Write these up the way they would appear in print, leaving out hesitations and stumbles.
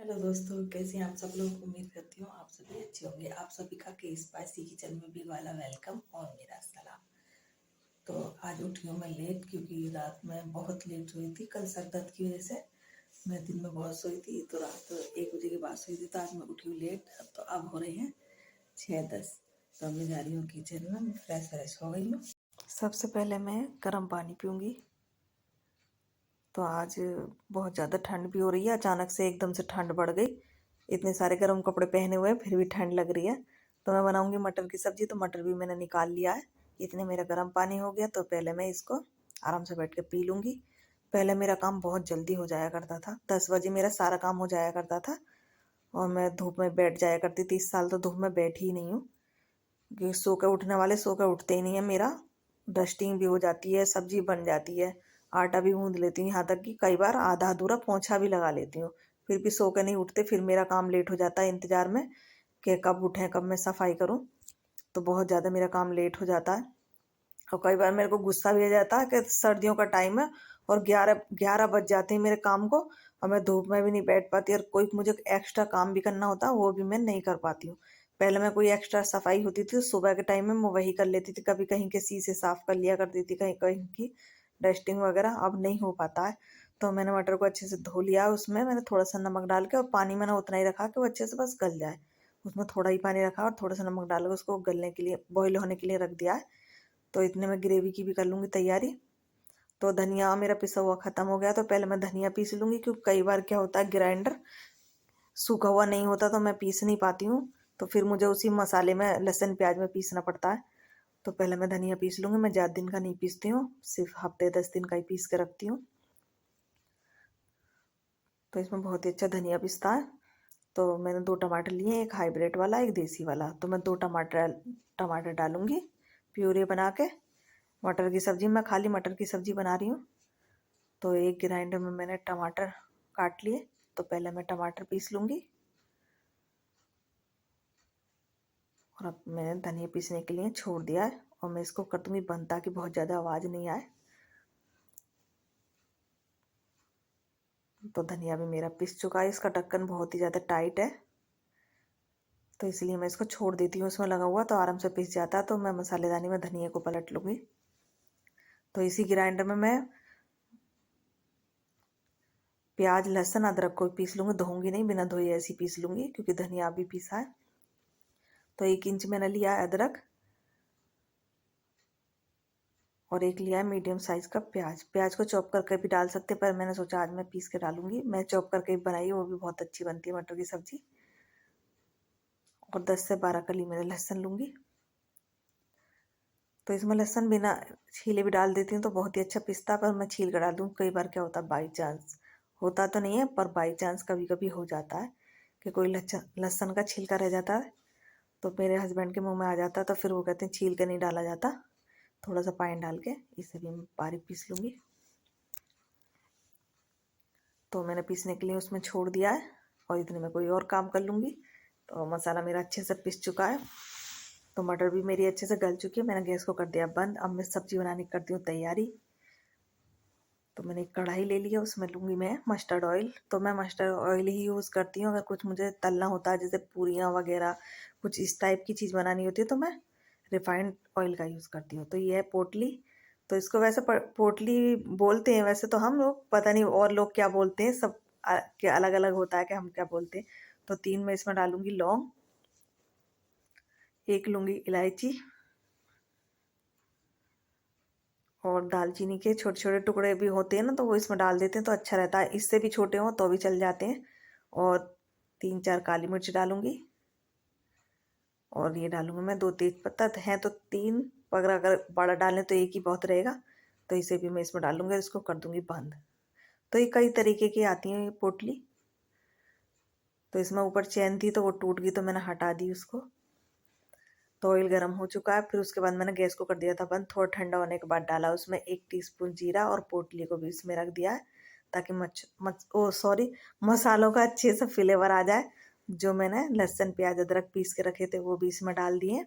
Hello दोस्तों, कैसे हैं आप सब लोग। उम्मीद करती हूँ आप सभी अच्छे होंगे। आप सभी का के स्पाइसी किचन में भी वाला वेलकम और मेरा सलाम। तो आज उठी हूँ मैं लेट, क्योंकि रात में बहुत लेट सोई थी। कल सर दर्द की वजह से मैं दिन में बहुत सोई थी, तो रात 1 बजे के बाद सोई थी। तो आज मैं उठी हूँ लेट। तो अब हो रहे हैं 6:10। तो अब मैं जा रही हूँ किचन में। फ्रेश हो गई हूँ। सबसे पहले मैं गर्म पानी पीऊँगी। तो आज बहुत ज़्यादा ठंड भी हो रही है। अचानक से एकदम से ठंड बढ़ गई। इतने सारे गर्म कपड़े पहने हुए हैं, फिर भी ठंड लग रही है। तो मैं बनाऊंगी मटर की सब्ज़ी। तो मटर भी मैंने निकाल लिया है। इतने मेरा गर्म पानी हो गया, तो पहले मैं इसको आराम से बैठ के पी लूँगी। पहले मेरा काम बहुत जल्दी हो जाया करता था। 10 बजे मेरा सारा काम हो जाया करता था और मैं धूप में बैठ जाया करती थी। इस साल तो धूप में बैठी ही नहीं हूँ, क्योंकि सो के उठने वाले सो के उठते ही नहीं है। मेरा डस्टिंग भी हो जाती है, सब्जी बन जाती है, आटा भी गूंद लेती हूँ, यहाँ तक कि कई बार आधा अधूरा पोंछा भी लगा लेती हूँ। फिर भी सो के नहीं उठते। फिर मेरा काम लेट हो जाता है इंतजार में कि कब उठें, कब मैं सफाई करूँ। तो बहुत ज़्यादा मेरा काम लेट हो जाता है। और कई बार मेरे को गुस्सा भी आ जाता है कि सर्दियों का टाइम है और 11 बज जाते हैं मेरे काम को, और मैं धूप में भी नहीं बैठ पाती। और कोई मुझे एक्स्ट्रा काम भी करना होता है, वो भी मैं नहीं कर पाती हूँ। पहले मैं कोई एक्स्ट्रा सफाई होती थी तो सुबह के टाइम में मैं वही कर लेती थी। कभी कहीं के शीशे साफ कर लिया करती थी, कहीं कहीं की डस्टिंग वगैरह। अब नहीं हो पाता है। तो मैंने मटर को अच्छे से धो लिया। उसमें मैंने थोड़ा सा नमक डाल के, और पानी मैंने उतना ही रखा कि वो अच्छे से बस गल जाए। उसमें थोड़ा ही पानी रखा और थोड़ा सा नमक डाल के उसको गलने के लिए, बॉईल होने के लिए रख दिया है। तो इतने में ग्रेवी की भी कर लूँगी तैयारी। तो धनिया मेरा पिसा हुआ ख़त्म हो गया, तो पहले मैं धनिया पीस लूँगी, क्योंकि कई बार क्या होता है ग्राइंडर सूखा हुआ नहीं होता तो मैं पीस नहीं पाती हूँ। तो फिर मुझे उसी मसाले में लहसुन प्याज में पीसना पड़ता है। तो पहले मैं धनिया पीस लूँगी। मैं ज़्यादा दिन का नहीं पीसती हूँ, सिर्फ हफ्ते 10 दिन का ही पीस के रखती हूँ। तो इसमें बहुत ही अच्छा धनिया पिसता है। तो मैंने 2 टमाटर लिए, एक हाइब्रिड वाला, एक देसी वाला। तो मैं 2 टमाटर टमाटर डालूँगी प्यूरी बना के। मटर की सब्ज़ी, मैं खाली मटर की सब्ज़ी बना रही हूँ। तो एक ग्राइंडर में मैंने टमाटर काट लिए। तो पहले मैं टमाटर पीस लूँगी, और अब मैंने धनिया पीसने के लिए छोड़ दिया है। और मैं इसको कर दूँगी बंद, ताकि बहुत ज़्यादा आवाज़ नहीं आए। तो धनिया भी मेरा पिस चुका है। इसका ढक्कन बहुत ही ज़्यादा टाइट है, तो इसलिए मैं इसको छोड़ देती हूँ। उसमें लगा हुआ तो आराम से पिस जाता है। तो मैं मसालेदानी में धनिया को पलट लूँगी। तो इसी ग्राइंडर में मैं प्याज, लहसुन, अदरक को पीस लूँगी। धोऊंगी नहीं, बिना धोए ऐसी पीस लूँगी, क्योंकि धनिया भी पीसा है। तो 1 इंच मैंने लिया है अदरक, और एक लिया है मीडियम साइज़ का प्याज। प्याज को चॉप करके भी डाल सकते, पर मैंने सोचा आज मैं पीस के डालूंगी। मैं चॉप करके भी बनाई, वो भी बहुत अच्छी बनती है मटर की सब्ज़ी। और 10 से 12 कली मैंने लहसुन लूँगी। तो इसमें लहसुन बिना छीले भी डाल देती हूँ तो बहुत ही अच्छा पिसता, पर मैं छील कर डाल दूँ। कई बार क्या होता है, बाई चांस होता तो नहीं है, पर बाई चांस कभी कभी हो जाता है कि कोई लहसुन का छिलका रह जाता है। तो मेरे हस्बैंड के मुंह में आ जाता है, तो फिर वो कहते हैं छील के नहीं डाला जाता, थोड़ा सा पानी डाल के। इसे भी मैं बारीक पीस लूँगी। तो मैंने पीसने के लिए उसमें छोड़ दिया है, और इतने में कोई और काम कर लूँगी। तो मसाला मेरा अच्छे से पिस चुका है। तो मटर भी मेरी अच्छे से गल चुकी है। मैंने गैस को कर दिया बंद। अब मैं सब्जी बनाने की करती हूँ तैयारी। तो मैंने एक कढ़ाई ले लिया, उसमें लूँगी मैं मस्टर्ड ऑयल। तो मैं मस्टर्ड ऑयल ही यूज़ करती हूँ। अगर कुछ मुझे तलना होता है, जैसे पूरियाँ वगैरह, कुछ इस टाइप की चीज़ बनानी होती है, तो मैं रिफाइंड ऑयल का यूज़ करती हूँ। तो ये है पोटली। तो इसको वैसे पोटली बोलते हैं, वैसे तो हम लोग, पता नहीं और लोग क्या बोलते हैं, सब क्या अलग अलग होता है कि हम क्या बोलते हैं। तो 3 मैं इसमें डालूँगी लौंग, 1 लूँगी इलायची, और दालचीनी के छोटे छोटे टुकड़े भी होते हैं ना, तो वो इसमें डाल देते हैं तो अच्छा रहता है। इससे भी छोटे हों तो भी चल जाते हैं। और 3-4 काली मिर्च डालूँगी, और ये डालूँगी मैं 2 तेज पत्ता हैं तो 3, पर अगर बड़ा डालें तो 1 ही बहुत रहेगा। तो इसे भी मैं इसमें डालूँगी और इसको कर दूँगी बंद। तो ये कई तरीके की आती हैं ये पोटली। तो इसमें ऊपर चैन थी तो वो टूट गई, तो मैंने हटा दी उसको। तो ऑयल गर्म हो चुका है। फिर उसके बाद मैंने गैस को कर दिया था बंद। थोड़ा ठंडा होने के बाद डाला उसमें 1 टीस्पून जीरा, और पोटली को भी इसमें रख दिया है, ताकि मसालों का अच्छे से फ्लेवर आ जाए। जो मैंने लहसुन प्याज अदरक पीस के रखे थे वो भी इसमें डाल दिए।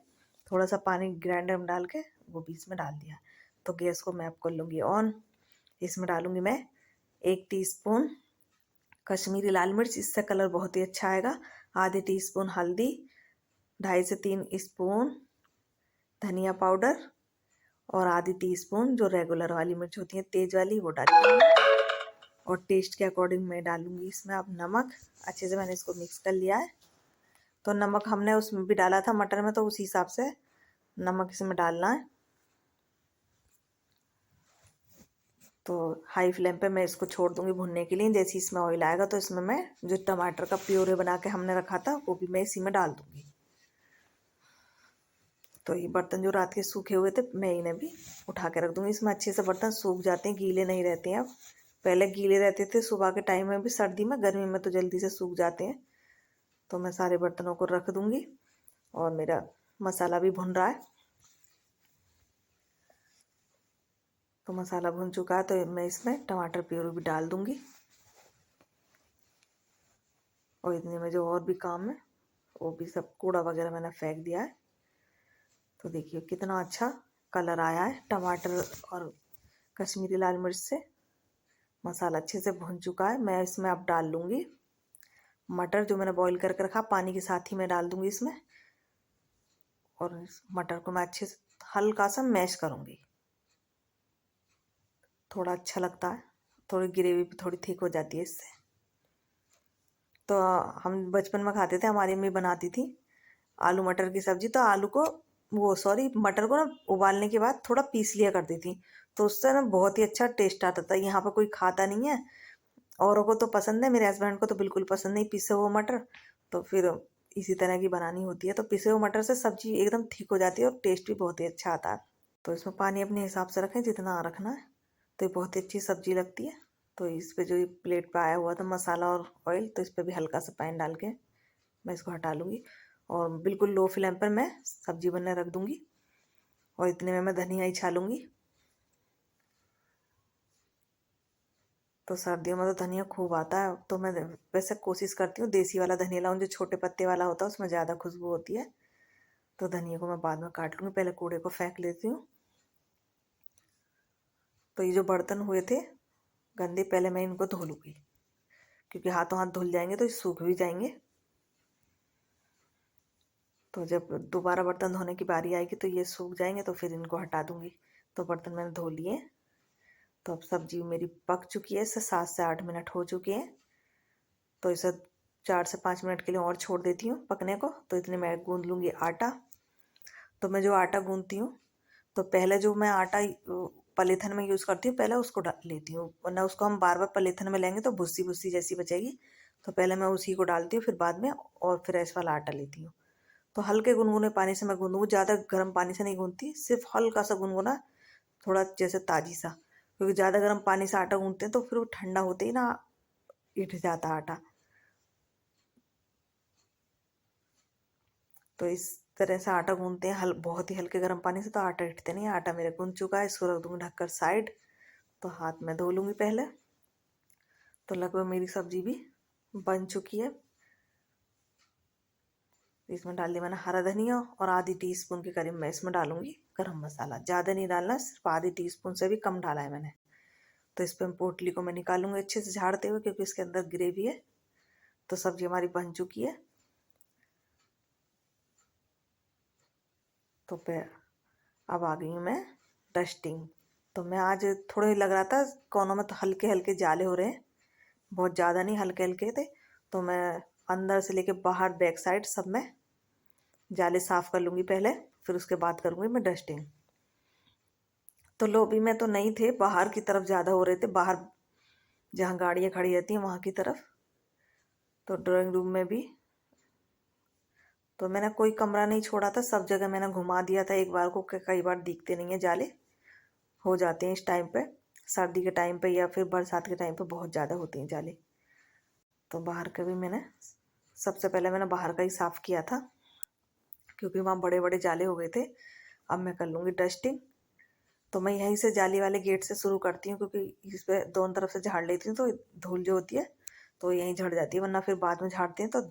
थोड़ा सा पानी ग्राइंडर में डाल के वो भी इसमें डाल दिया। तो गैस को मैं अब कर लूँगी ऑन। इसमें डालूँगी मैं 1 टीस्पून कश्मीरी लाल मिर्च, इससे कलर बहुत ही अच्छा आएगा। आधे टीस्पून हल्दी, 2.5 से 3 स्पून धनिया पाउडर और आधी टीस्पून जो रेगुलर वाली मिर्च होती है तेज वाली वो डालूंगी। और टेस्ट के अकॉर्डिंग मैं डालूंगी इसमें अब नमक। अच्छे से मैंने इसको मिक्स कर लिया है। तो नमक हमने उसमें भी डाला था मटर में, तो उसी हिसाब से नमक इसमें डालना है। तो हाई फ्लेम पे मैं इसको छोड़ दूंगी भुनने के लिए। जैसे इसमें ऑयल आएगा तो इसमें मैं जो टमाटर का प्यूरे बना के हमने रखा था वो भी मैं इसी में डाल दूंगी। तो ये बर्तन जो रात के सूखे हुए थे मैं इन्हें भी उठा के रख दूंगी इसमें। अच्छे से बर्तन सूख जाते हैं, गीले नहीं रहते हैं। अब पहले गीले रहते थे सुबह के टाइम में भी, सर्दी में, गर्मी में तो जल्दी से सूख जाते हैं। तो मैं सारे बर्तनों को रख दूंगी और मेरा मसाला भी भुन रहा है। तो मसाला भुन चुका है तो मैं इसमें टमाटर प्यूरी भी डाल दूंगी। और इतने में जो और भी काम है वो भी सब कूड़ा वगैरह मैंने फेंक दिया है। तो देखिए कितना अच्छा कलर आया है टमाटर और कश्मीरी लाल मिर्च से। मसाला अच्छे से भुन चुका है। मैं इसमें अब डाल लूँगी मटर जो मैंने बॉईल करके रखा, पानी के साथ ही मैं डाल दूँगी इसमें। और इस मटर को मैं अच्छे से हल्का सा मैश करूँगी। थोड़ा अच्छा लगता है, थोड़ी ग्रेवी भी थोड़ी थिक हो जाती है इससे। तो हम बचपन में खाते थे, हमारी अम्मी बनाती थी आलू मटर की सब्जी। तो आलू को मटर को ना उबालने के बाद थोड़ा पीस लिया करती थी, तो उससे ना बहुत ही अच्छा टेस्ट आता था। यहाँ पर कोई खाता नहीं है, औरों को तो पसंद है, मेरे हस्बैंड को तो बिल्कुल पसंद नहीं पिसे हुए मटर। तो फिर इसी तरह की बनानी होती है। तो पिसे हुए मटर से सब्जी एकदम ठीक हो जाती है और टेस्ट भी बहुत ही अच्छा आता है। तो इसमें पानी अपने हिसाब से रखें जितना रखना है। तो ये बहुत ही अच्छी सब्जी लगती है। तो इस पे जो ये प्लेट पे आया हुआ था मसाला और ऑयल, तो इस पर भी हल्का सा पानी डाल के मैं इसको हटा लूँगी। और बिल्कुल लो फ्लेम पर मैं सब्जी बनने रख दूँगी। और इतने में मैं धनिया ही छालूँगी। तो सर्दियों में तो धनिया खूब आता है, तो मैं वैसे कोशिश करती हूँ देसी वाला धनिया लाऊं, जो छोटे पत्ते वाला होता है उसमें ज़्यादा खुशबू होती है। तो धनिया को मैं बाद में काट लूँगी, पहले कूड़े को फेंक लेती हूँ। तो ये जो बर्तन हुए थे गंदे, पहले मैं इनको धो लूँगी, क्योंकि हाथों हाथ धुल जाएंगे तो ये सूख भी जाएंगे। तो जब दोबारा बर्तन धोने की बारी आएगी तो ये सूख जाएंगे, तो फिर इनको हटा दूँगी। तो बर्तन मैंने धो लिए। तो अब सब्जी मेरी पक चुकी है, इसे 7 से 8 मिनट हो चुके हैं। तो इसे 4 से 5 मिनट के लिए और छोड़ देती हूँ पकने को। तो इतने मैं गूंद लूँगी आटा। तो मैं जो आटा गूंदती हूँ, तो पहले जो मैं आटा पलेथन में यूज़ करती हूँ पहले उसको डाल लेती हूँ, वरना उसको हम बार बार पलेथन में लेंगे तो भुस्सी भुस्सी जैसी बचेगी। तो पहले मैं उसी को डालती हूँ, फिर बाद में और फ्रेश वाला आटा लेती हूँ। तो हल्के गुनगुने पानी से मैं गूंदूँगी, ज़्यादा गर्म पानी से नहीं गूंदती, सिर्फ हल्का सा गुनगुना, थोड़ा जैसे ताजी सा। क्योंकि ज़्यादा गर्म पानी से आटा गूंदते हैं तो फिर वो ठंडा होते ही ना ईठ जाता आटा। तो इस तरह से आटा गूंदते हैं बहुत ही हल्के गर्म पानी से, तो आटा हिटते नहीं। आटा मेरा गूंद चुका है, इसको रख दूँगी ढककर साइड। तो हाथ में धो लूँगी पहले। तो लगभग मेरी सब्जी भी बन चुकी है। इसमें डाल दिया मैंने हरा धनिया और आधी टीस्पून के करीब मैं इसमें डालूंगी गरम मसाला। ज़्यादा नहीं डालना, सिर्फ आधी टीस्पून से भी कम डाला है मैंने। तो इस पर पोटली को मैं निकालूंगी अच्छे से झाड़ते हुए, क्योंकि इसके अंदर ग्रेवी है। तो सब्जी हमारी बन चुकी है। तो अब आ गई हूँ मैं डस्टिंग। तो मैं आज थोड़े लग रहा था कोनों में तो हल्के हल्के जाले हो रहे हैं, बहुत ज़्यादा नहीं, हल्के हल्के थे। तो मैं अंदर से लेके बाहर बैक साइड सब में जाले साफ़ कर लूँगी पहले, फिर उसके बाद करूँगी मैं डस्टिंग। तो लॉबी में तो नहीं थे, बाहर की तरफ ज़्यादा हो रहे थे, बाहर जहाँ गाड़ियाँ खड़ी रहती हैं वहाँ की तरफ। तो ड्राइंग रूम में भी तो मैंने कोई कमरा नहीं छोड़ा था, सब जगह मैंने घुमा दिया था एक बार को। कई बार दिखते नहीं है जाले, हो जाते हैं इस टाइम पे, सर्दी के टाइम पे या फिर बरसात के टाइम पे बहुत ज़्यादा होते हैं जाले। तो बाहर का भी मैंने सबसे पहले मैंने बाहर का ही साफ़ किया था, क्योंकि वहाँ बड़े बड़े जाले हो गए थे। अब मैं कर लूँगी डस्टिंग। तो मैं यहीं से जाली वाले गेट से शुरू करती हूँ, क्योंकि इस पर दोनों तरफ से झाड़ लेती हूँ तो धूल जो होती है तो यहीं झड़ जाती है, वरना फिर बाद में झाड़ते हैं तो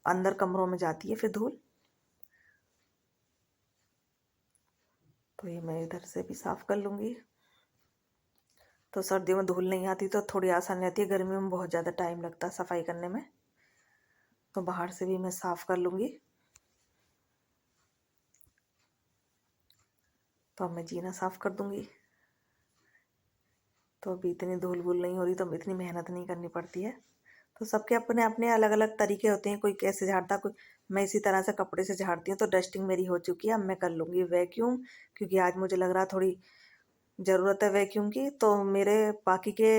अंदर कमरों में जाती है फिर धूल। तो ये मैं इधर से भी साफ़ कर लूँगी। तो सर्दियों में धूल नहीं आती तो थोड़ी आसानी रहती है, गर्मी में बहुत ज़्यादा टाइम लगता है सफाई करने में। तो बाहर से भी मैं साफ़ कर लूँगी। तो अब मैं जीना साफ़ कर दूँगी। तो अभी इतनी धूल वूल नहीं हो रही, तो इतनी मेहनत नहीं करनी पड़ती है। तो सबके अपने अपने अलग अलग तरीके होते हैं, कोई कैसे झाड़ता, कोई मैं इसी तरह से कपड़े से झाड़ती हूँ। तो डस्टिंग मेरी हो चुकी है, अब मैं कर लूँगी वैक्यूम, क्योंकि आज मुझे लग रहा थोड़ी ज़रूरत है वैक्यूम की। तो मेरे बाकी के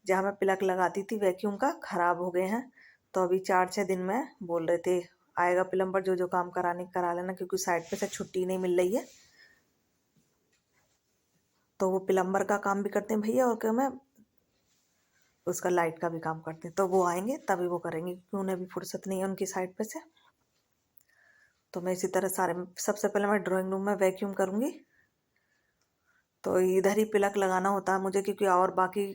जहाँ मैं प्लग लगाती थी वैक्यूम का ख़राब हो गए हैं। तो अभी 4-6 दिन में बोल रहे थे आएगा प्लम्बर, जो जो काम कराने करा लेना, क्योंकि साइड पे से छुट्टी नहीं मिल रही है। तो वो प्लम्बर का काम भी करते हैं भैया, और क्या मैं उसका लाइट का भी काम करते हैं। तो वो आएंगे तभी वो करेंगे, क्योंकि उन्हें भी फुर्सत नहीं है उनकी साइड पे से। तो मैं इसी तरह सारे, सबसे पहले मैं ड्राइंग रूम में वैक्यूम करूँगी। तो इधर ही प्लग लगाना होता है मुझे, क्योंकि और बाकी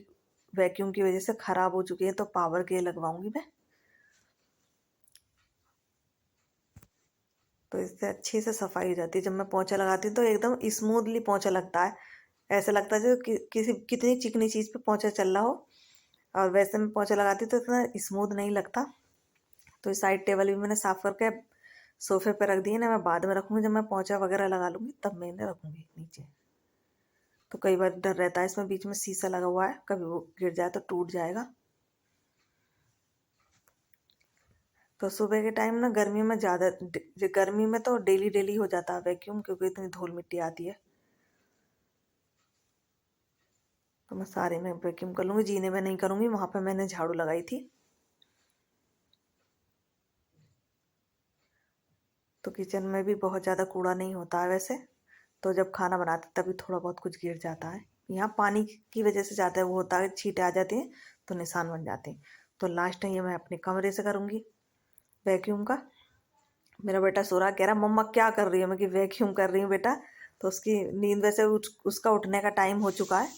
वैक्यूम की वजह से ख़राब हो चुकी है, तो पावर के लगवाऊंगी मैं। तो इससे अच्छे से सफाई हो जाती है। जब मैं पोंछा लगाती हूँ तो एकदम स्मूथली पोंछा लगता है, ऐसा लगता है जैसे किसी कितनी चिकनी चीज़ पे पोंछा चल रहा हो। और वैसे मैं पोंछा लगाती हूँ तो इतना स्मूथ नहीं लगता। तो इस साइड टेबल भी मैंने साफ़ करके सोफे पे रख दी है ना, मैं बाद में रखूँगी, जब मैं पोंछा वगैरह लगा लूँगी तब मैं इन्हें रखूँगी नीचे। तो कई बार डर रहता है, इसमें बीच में शीशा लगा हुआ है, कभी वो गिर जाए तो टूट जाएगा। तो सुबह के टाइम ना गर्मी में ज़्यादा, गर्मी में तो डेली डेली हो जाता है वैक्यूम, क्योंकि इतनी धूल मिट्टी आती है। तो मैं सारे में वैक्यूम कर लूँगी, जीने में नहीं करूँगी, वहाँ पे मैंने झाड़ू लगाई थी। तो किचन में भी बहुत ज़्यादा कूड़ा नहीं होता है वैसे। तो जब खाना बनाते तभी थोड़ा बहुत कुछ गिर जाता है। यहाँ पानी की वजह से ज़्यादा वो होता है, छींटे आ जाती हैं तो निशान बन जाते हैं। तो लास्ट में ये मैं अपने कमरे से करूँगी वैक्यूम का। मेरा बेटा सो रहा, कह रहा मम्मा क्या कर रही है, मैं कि वैक्यूम कर रही हूँ बेटा। तो उसकी नींद वैसे उसका उठने का टाइम हो चुका है।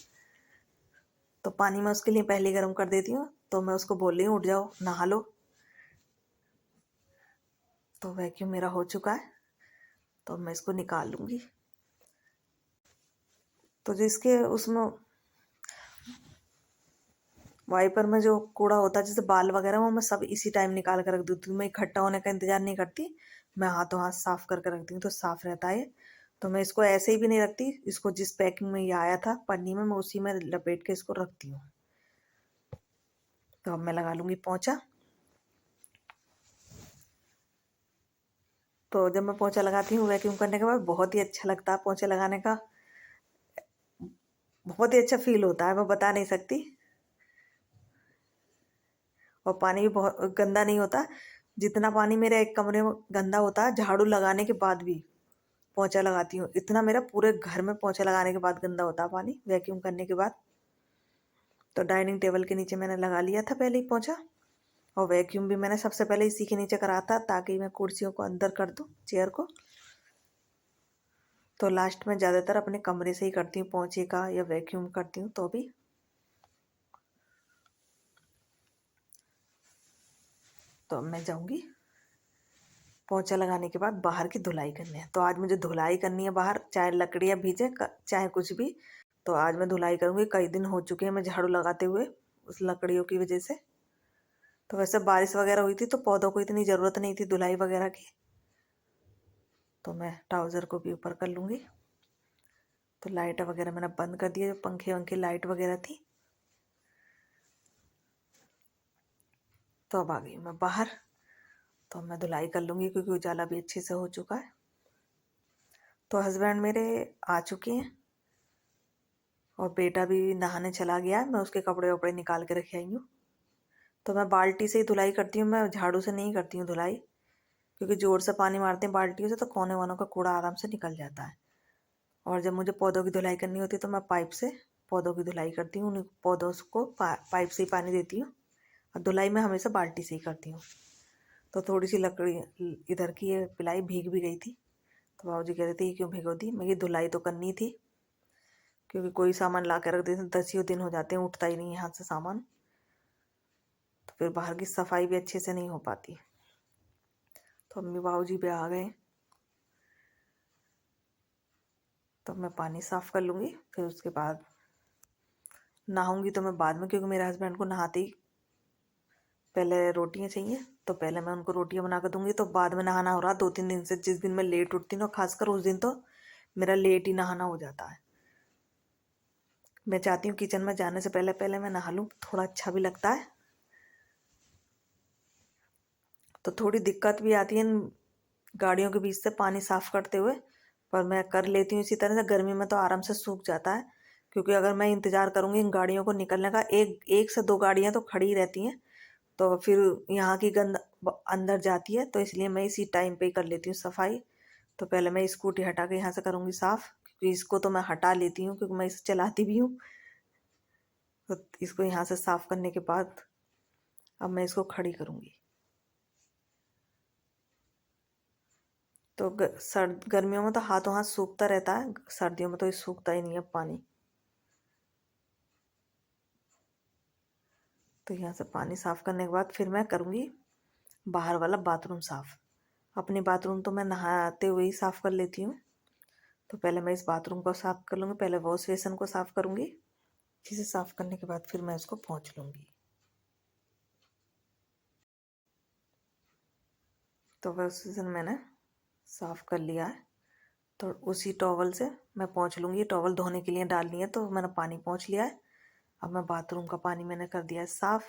तो पानी मैं उसके लिए पहले गर्म कर देती हूँ। तो मैं उसको बोल रही हूँ उठ जाओ नहा लो। तो वैक्यूम मेरा हो चुका है, तो मैं इसको निकाल लूँगी। तो जिसके उसमें वाइपर में जो कूड़ा होता है, जैसे बाल वगैरह, वो मैं सब इसी टाइम निकाल कर रख देती हूँ। मैं इकट्ठा होने का इंतजार नहीं करती, मैं हाथों हाथ साफ करके रखती हूँ, तो साफ रहता है। तो मैं इसको ऐसे ही भी नहीं रखती, इसको जिस पैकिंग में ये आया था पन्नी में, मैं उसी में लपेट के इसको रखती हूँ। तो अब मैं लगा लूँगी पोंछा। तो जब मैं पोंछा लगाती हूँ वैक्यूम करने के बाद, बहुत ही अच्छा लगता है पोंछा लगाने का, बहुत ही अच्छा फील होता है, मैं बता नहीं सकती। और पानी भी बहुत गंदा नहीं होता। जितना पानी मेरे एक कमरे में गंदा होता है झाड़ू लगाने के बाद भी पोंछा लगाती हूँ, इतना मेरा पूरे घर में पोंछा लगाने के बाद गंदा होता है पानी, वैक्यूम करने के बाद। तो डाइनिंग टेबल के नीचे मैंने लगा लिया था पहले ही पोंछा। और वैक्यूम भी मैंने सबसे पहले इसी के नीचे करा था, ताकि मैं कुर्सियों को अंदर कर दूँ, चेयर को। तो लास्ट में ज़्यादातर अपने कमरे से ही करती हूँ पोंछे का या वैक्यूम करती हूँ। तो भी तो अब मैं जाऊँगी पोंछा लगाने के बाद बाहर की धुलाई करने है। तो आज मुझे धुलाई करनी है बाहर, चाहे लकड़ियाँ भीजे चाहे कुछ भी। तो आज मैं धुलाई करूँगी, कई दिन हो चुके हैं मैं झाड़ू लगाते हुए उस लकड़ियों की वजह से। तो वैसे बारिश वगैरह हुई थी तो पौधों को इतनी ज़रूरत नहीं थी धुलाई वगैरह की। तो मैं ट्राउज़र को भी ऊपर कर लूँगी। तो लाइट वगैरह मैंने बंद कर दिया, जो पंखे वंखे लाइट वगैरह थी। तो अब आ गई मैं बाहर। तो मैं धुलाई कर लूँगी, क्योंकि उजाला भी अच्छे से हो चुका है। तो हस्बैंड मेरे आ चुके हैं और बेटा भी नहाने चला गया है, मैं उसके कपड़े वपड़े निकाल के रखे आई हूँ। तो मैं बाल्टी से ही धुलाई करती हूँ, मैं झाड़ू से नहीं करती हूँ धुलाई, क्योंकि ज़ोर से पानी मारते हैं बाल्टियों से तो कोने वोनों का कूड़ा आराम से निकल जाता है। और जब मुझे पौधों की धुलाई करनी होती है तो मैं पाइप से पौधों की धुलाई करती हूँ, उन पौधों को पाइप से ही पानी देती हूँ। और धुलाई मैं हमेशा बाल्टी से ही करती हूँ। तो थोड़ी सी लकड़ी इधर की ये पिलाई भीग भी गई थी, तो बाबूजी कह रहे थे ये क्यों भिगो दी। मैं ये धुलाई तो करनी थी, क्योंकि कोई सामान ला कर रख देते 10 ही दिन हो जाते हैं, उठता ही नहीं यहाँ से सामान। तो फिर बाहर की सफाई भी अच्छे से नहीं हो पाती। तो अम्मी बाबूजी भी आ गए, तो मैं पानी साफ़ कर लूँगी, फिर उसके बाद नहाऊंगी तो मैं बाद में, क्योंकि मेरे हस्बैंड को नहाते ही पहले रोटियां चाहिए, तो पहले मैं उनको रोटियां बना कर दूंगी, तो बाद में नहाना हो रहा 2-3 दिन से। जिस दिन मैं लेट उठती हूँ ना, खासकर उस दिन तो मेरा लेट ही नहाना हो जाता है। मैं चाहती हूँ किचन में जाने से पहले पहले मैं नहा लूँ, थोड़ा अच्छा भी लगता है। तो थोड़ी दिक्कत भी आती है इन गाड़ियों के बीच से पानी साफ करते हुए, पर मैं कर लेती हूँ इसी तरह से। गर्मी में तो आराम से सूख जाता है, क्योंकि अगर मैं इंतज़ार करूँगी इन गाड़ियों को निकलने का, एक से दो गाड़ियाँ तो खड़ी ही रहती हैं, तो फिर यहाँ की गंद अंदर जाती है, तो इसलिए मैं इसी टाइम पे ही कर लेती हूँ सफाई। तो पहले मैं स्कूटी हटा के यहाँ से करूँगी साफ़, क्योंकि इसको तो मैं हटा लेती हूँ क्योंकि मैं इसे चलाती भी हूँ। तो इसको यहाँ से साफ़ करने के बाद अब मैं इसको खड़ी करूँगी। तो गर्मियों में तो हाथों हाथ सूखता रहता है, सर्दियों में तो ये सूखता ही नहीं है पानी। तो यहाँ से पानी साफ़ करने के बाद फिर मैं करूँगी बाहर वाला बाथरूम साफ़। अपनी बाथरूम तो मैं नहाते हुए ही साफ़ कर लेती हूँ, तो पहले मैं इस बाथरूम को साफ़ कर लूँगी। पहले वॉश बेसिन को साफ़ करूँगी, अच्छे से साफ़ करने के बाद फिर मैं इसको पोंछ लूँगी। तो वॉश बेसिन मैंने साफ़ कर लिया है, तो उसी टॉवल से मैं पोंछ लूँगी। टॉवल धोने के लिए डालनी है, तो मैंने पानी पोंछ लिया है। अब मैं बाथरूम का पानी मैंने कर दिया है साफ़,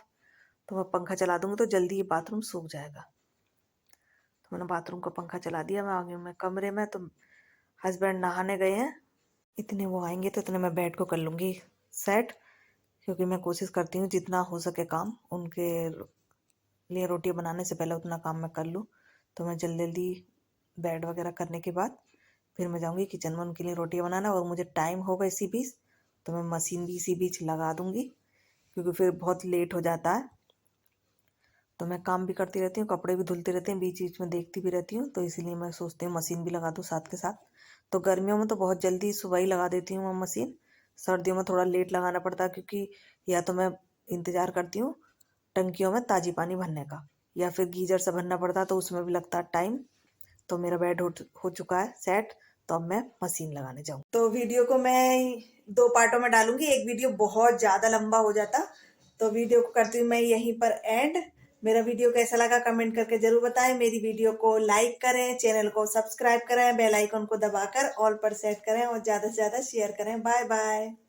तो मैं पंखा चला दूँगी तो जल्दी ये बाथरूम सूख जाएगा। तो मैंने बाथरूम का पंखा चला दिया। मैं आ गई मैं कमरे में, तो हस्बैंड नहाने गए हैं, इतने वो आएंगे तो इतने मैं बेड को कर लूँगी सेट, क्योंकि मैं कोशिश करती हूँ जितना हो सके काम उनके लिए रोटियां बनाने से पहले उतना काम मैं कर लूँ। तो मैं जल्दी जल्दी बेड वगैरह करने के बाद फिर मैं जाऊँगी किचन में उनके लिए रोटियां बनाना, और मुझे टाइम होगा इसी बीच तो मैं मशीन भी इसी बीच लगा दूँगी, क्योंकि फिर बहुत लेट हो जाता है। तो मैं काम भी करती रहती हूँ, कपड़े भी धुलती रहती हूँ, बीच बीच में देखती भी रहती हूँ, तो इसीलिए मैं सोचती हूँ मशीन भी लगा दूँ साथ के साथ। तो गर्मियों में तो बहुत जल्दी सुबह ही लगा देती हूँ मैं मशीन, सर्दियों में थोड़ा लेट लगाना पड़ता है, क्योंकि या तो मैं इंतज़ार करती हूँ टंकियों में ताज़ी पानी भरने का, या फिर गीजर से भरना पड़ता है, तो उसमें भी लगता है टाइम। तो मेरा बेड हो चुका है सेट, तो अब मैं मशीन लगाने जाऊँ। तो वीडियो को मैं 2 पार्टों में डालूंगी, एक वीडियो बहुत ज़्यादा लंबा हो जाता, तो वीडियो को करती हूँ मैं यहीं पर एंड। मेरा वीडियो कैसा लगा कमेंट करके जरूर बताएं। मेरी वीडियो को लाइक करें, चैनल को सब्सक्राइब करें, बेल आइकन को दबाकर ऑल पर सेट करें, और ज़्यादा से ज़्यादा शेयर करें। Bye bye.